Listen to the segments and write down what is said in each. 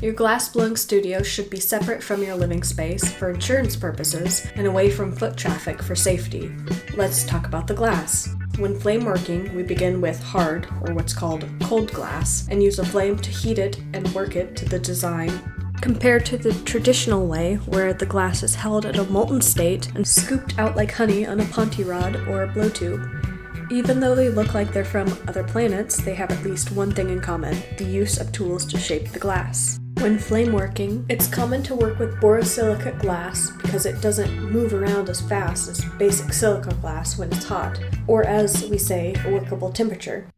Your glass-blowing studio should be separate from your living space for insurance purposes and away from foot traffic for safety. Let's talk about the glass. When flame working, we begin with hard, or what's called cold glass, and use a flame to heat it and work it to the design, compared to the traditional way where the glass is held at a molten state and scooped out like honey on a ponty rod or a blow tube. Even though they look like they're from other planets, they have at least one thing in common: the use of tools to shape the glass. When flame working, it's common to work with borosilicate glass because it doesn't move around as fast as basic silica glass when it's hot, or as we say, a workable temperature.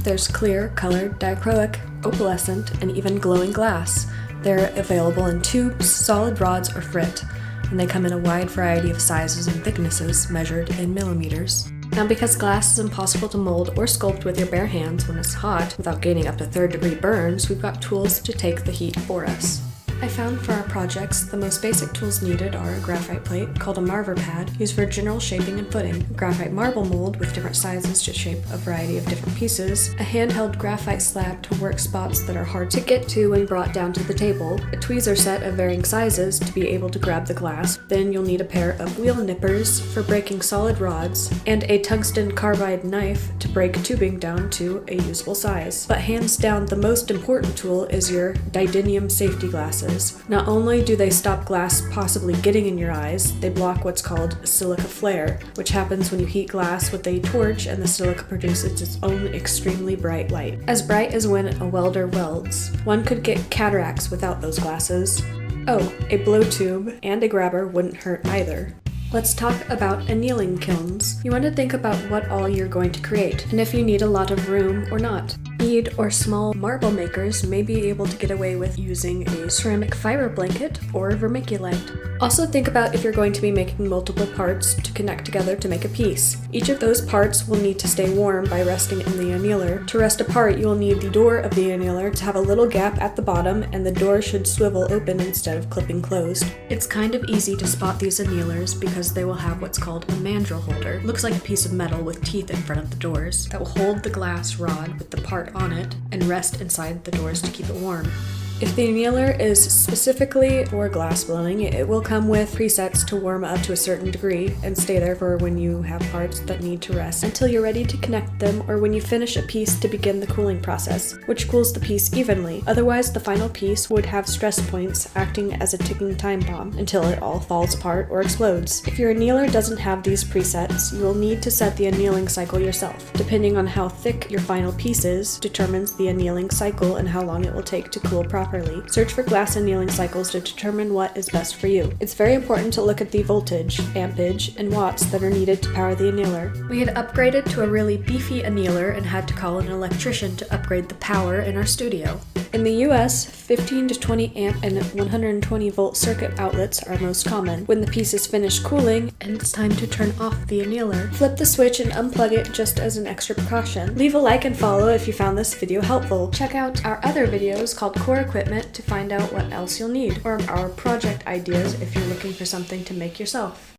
There's clear, colored, dichroic, opalescent, and even glowing glass. They're available in tubes, solid rods, or frit, and they come in a wide variety of sizes and thicknesses measured in millimeters. Now, because glass is impossible to mold or sculpt with your bare hands when it's hot without gaining up to third-degree burns, we've got tools to take the heat for us. I found for our projects, the most basic tools needed are a graphite plate called a marver pad, used for general shaping and footing, a graphite marble mold with different sizes to shape a variety of different pieces, a handheld graphite slab to work spots that are hard to get to when brought down to the table, a tweezer set of varying sizes to be able to grab the glass, then you'll need a pair of wheel nippers for breaking solid rods, and a tungsten carbide knife to break tubing down to a usable size. But hands down, the most important tool is your didinium safety glasses. Not only do they stop glass possibly getting in your eyes, they block what's called silica flare, which happens when you heat glass with a torch and the silica produces its own extremely bright light. As bright as when a welder welds. One could get cataracts without those glasses. Oh, a blow tube and a grabber wouldn't hurt either. Let's talk about annealing kilns. You want to think about what all you're going to create, and if you need a lot of room or not. Bead or small marble makers may be able to get away with using a ceramic fiber blanket or vermiculite. Also think about if you're going to be making multiple parts to connect together to make a piece. Each of those parts will need to stay warm by resting in the annealer. To rest apart, you will need the door of the annealer to have a little gap at the bottom, and the door should swivel open instead of clipping closed. It's kind of easy to spot these annealers because they will have what's called a mandrel holder. It looks like a piece of metal with teeth in front of the doors that will hold the glass rod with the part on it and rest inside the doors to keep it warm. If the annealer is specifically for glass blowing, it will come with presets to warm up to a certain degree and stay there for when you have parts that need to rest until you're ready to connect them, or when you finish a piece to begin the cooling process, which cools the piece evenly. Otherwise, the final piece would have stress points acting as a ticking time bomb until it all falls apart or explodes. If your annealer doesn't have these presets, you will need to set the annealing cycle yourself. Depending on how thick your final piece is, determines the annealing cycle and how long it will take to cool properly. Search for glass annealing cycles to determine what is best for you. It's very important to look at the voltage, ampage, and watts that are needed to power the annealer. We had upgraded to a really beefy annealer and had to call an electrician to upgrade the power in our studio. In the US, 15 to 20 amp and 120 volt circuit outlets are most common. When the piece is finished cooling and it's time to turn off the annealer, flip the switch and unplug it just as an extra precaution. Leave a like and follow if you found this video helpful. Check out our other videos called Core Equipment to find out what else you'll need, or our project ideas if you're looking for something to make yourself.